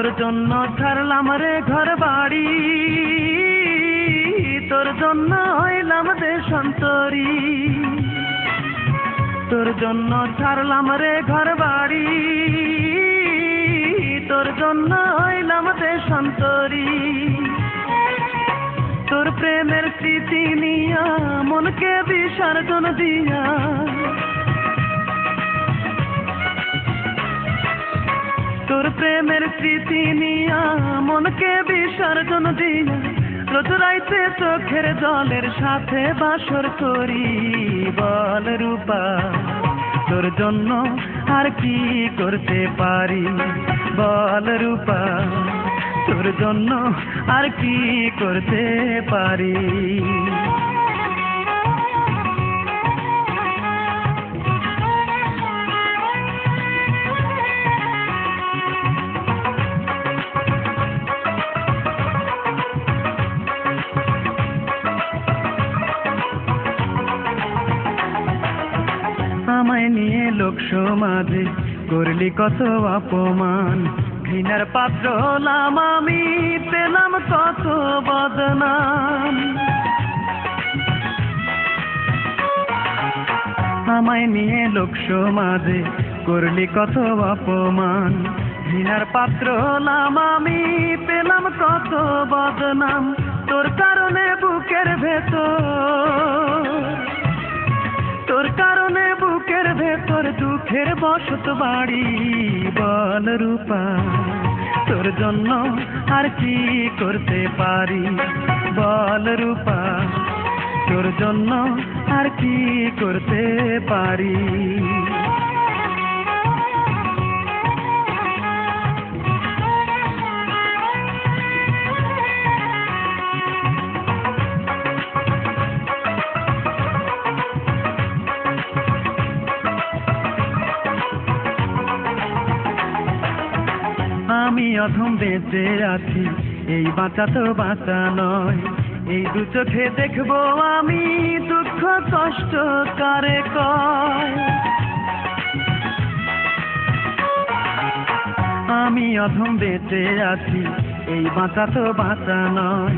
তোর জন্য ছাড়লাম রে ঘর বাড়ি, তোর জন্য হইলাম দেশান্তরী। তোর জন্য ছাড়লাম রে ঘর বাড়ি, তোর জন্য হইলাম দেশান্তরী। তোর প্রেমের স্মৃতি নিয়া মনকে বিসর্জন দিয়া, তোর প্রেমের স্মৃতি নিয়া মনকে বিসর্জন দিয়া, রোজ রাইতে চোখের জলের সাথে বাসর করি। বল রূপা তোর জন্য আর কি করতে পারি, বল রূপা তোর জন্য আর কি করতে পারি। আমায় নিয়ে লোক সমাজে করলি কত অপমান, ঘৃণার পাত্র হলাম আমি, পেলাম কত বদনাম। আমায় নিয়ে লোক সমাজে করলি কত অপমান, ঘৃণার পাত্র হলাম আমি, পেলাম কত বদনাম। তোর কারণে বুকের ভেতর, তোর কারণে বুকের ভেতর দুঃখের বসত বাড়ি। বল রূপা তোর জন্য আর কি করতে পারি, বল রূপা তোর জন্য আর কি করতে পারি। আমি অধম বেঁচে আছি, এই বাঁচা তো বাঁচা নয়, এই দু চোখে দেখবো আমি দুঃখ কষ্ট কারে কয়। আমি অধম বেঁচে আছি, এই বাঁচা তো বাঁচা নয়,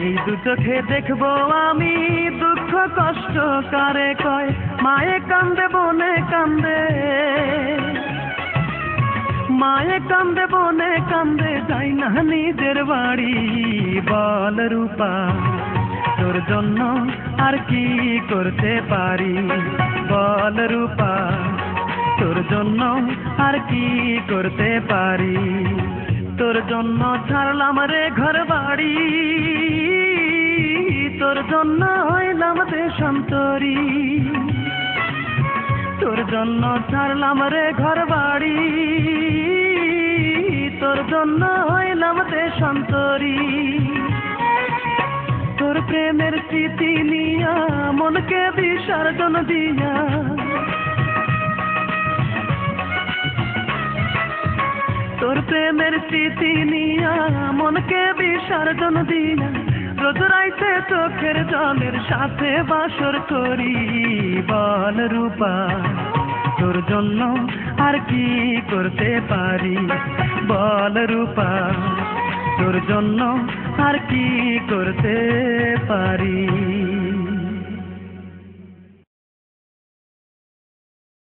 এই দু চোখে দেখবো আমি দুঃখ কষ্ট কারে কয়। মায়ে কান্দে বনে কান্দে, মায়ে কান্দে বনে কান্দে, যাই না নিজের বাড়ি। বল রূপা তোর জন্য আর কি করতে পারি, বল রূপা তোর জন্য আর কি করতে পারি। তোর জন্য ছাড়লাম রে ঘর বাড়ি, তোর জন্য হইলাম দেশান্তরী। তোর জন্য ছাড়লাম রে ঘর বাড়ি, তোর জন্য হইলাম দেশান্তরী। তোর প্রেমের স্মৃতি নিয়া মনকে বিসর্জন দিয়া, তোর প্রেমের স্মৃতি নিয়া মনকে বিসর্জন দিয়া, রোজ রাইতে চোখের জলের সাথে বাসর করি। বল রূপা তোর জন্য আর কি করতে পারি, বল রূপা তোর জন্য আর কি করতে পারি।